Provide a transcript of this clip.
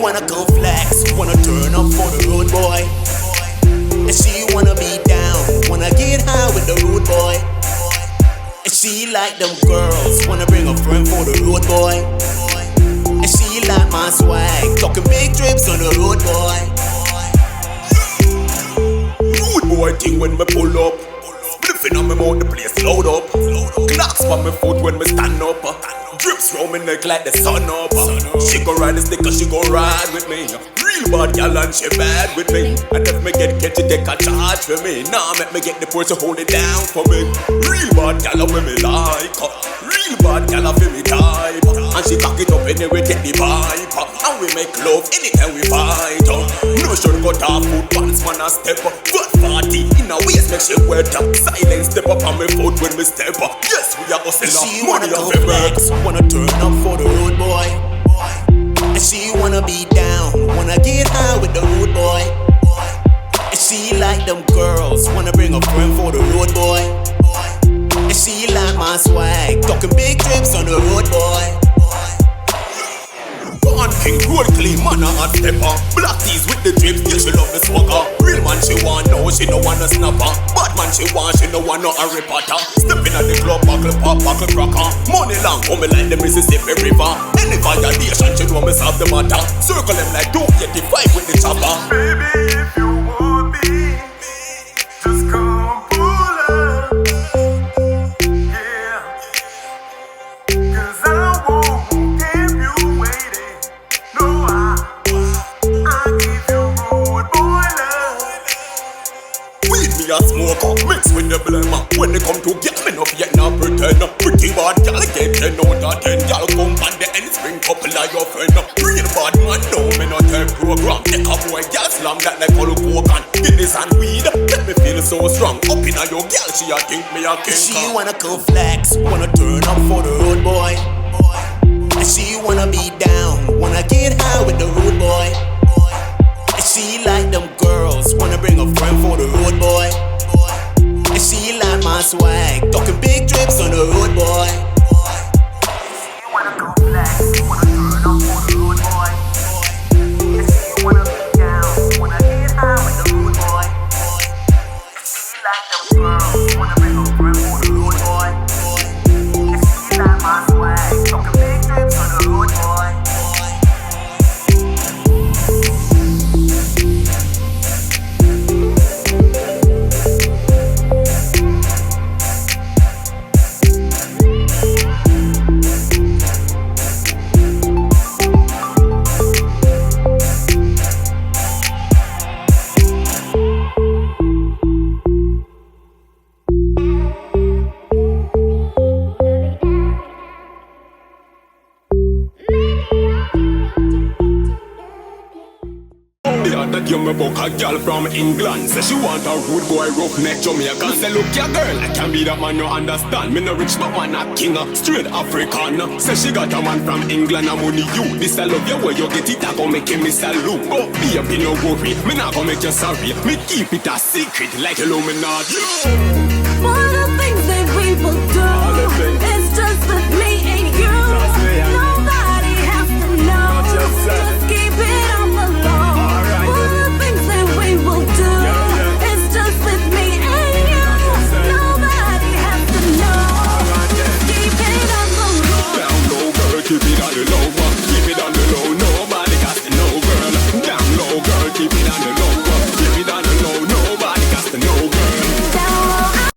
wanna come flex, wanna turn up for the road boy. And she wanna be down, wanna get high with the road boy. And she like them girls, wanna bring a friend for the road boy. And she like my swag, talking big trips on the road boy. Road boy thing when me pull up, spliffing on me mouth, the place load up. Clocks on me foot when me stand up. Drips round me neck like the sun up. She gon' ride the stick cause she gon' ride with me. Real bad gal and she bad with me. And if me get catchy, take a charge for me. Nah, make me get the person hold it down for me. Real bad gal when me like. Real bad gal for me type. And she cock it up anyway, get the vibe. And we make love anytime we fight. No shortcut off foot, pants man a step. But 40 in a waist make she wet up. Silence step up on me foot when me step up. Yes, we are hustling. She wanna go flex, wanna turn up for the road boy. And she wanna be down, wanna get high with the road boy. And she like them girls, wanna bring a friend for the road boy. And she like my swag, talking big trips on the road boy. Born king, road clean, man a hot stepper. Black tees with the drips, yeah she love the swagger. Real man she want, no she no want a snapper. Bad man she no want no Harry Potter. Stepping at the club, buckle pop, buckle cracker. Money long, coming like the Mississippi River. Any violation, she know me solve the matter. Circle them like 285 with the chopper. Baby, if you want me, just come pull up. Yeah, cause I won't keep you waiting. No, I give you road boy love. Weed me a smoker, mix with the blemmer. When they come to get me, no yet not pretend. Pretty bad gal get 10 out of 10. Gal come and the end spring couple of your friend. Real bad man, no me not take program. Take a boy gal slam that like all coke and Guinness and weed. Let me feel so strong. Up in a your gal, she a think me a king. She wanna come flex, wanna turn up for the road boy. And she wanna be down, wanna get high with the road boy. And she like them girls, wanna bring a friend for the road boy. And she like my swag, talking big trips on the road boy. She wanna go flex, wanna turn up for the road boy. And she wanna be down, wanna get high with the road boy. And she like them girls, wanna bring a friend for the road boy. And she like my swag, talking big trips on the road boy. Give me book a girl from England. Say she want a rude boy, roughneck Jamaican. Say look ya girl, I can be that man you understand. Me no rich but man a king, straight African. Say she got a man from England and money you. This I love you where you get it, I gon' make him miss a loop. But baby no worry, me not gon' make you sorry. Me keep it a secret like Illuminati. One of the things that people do.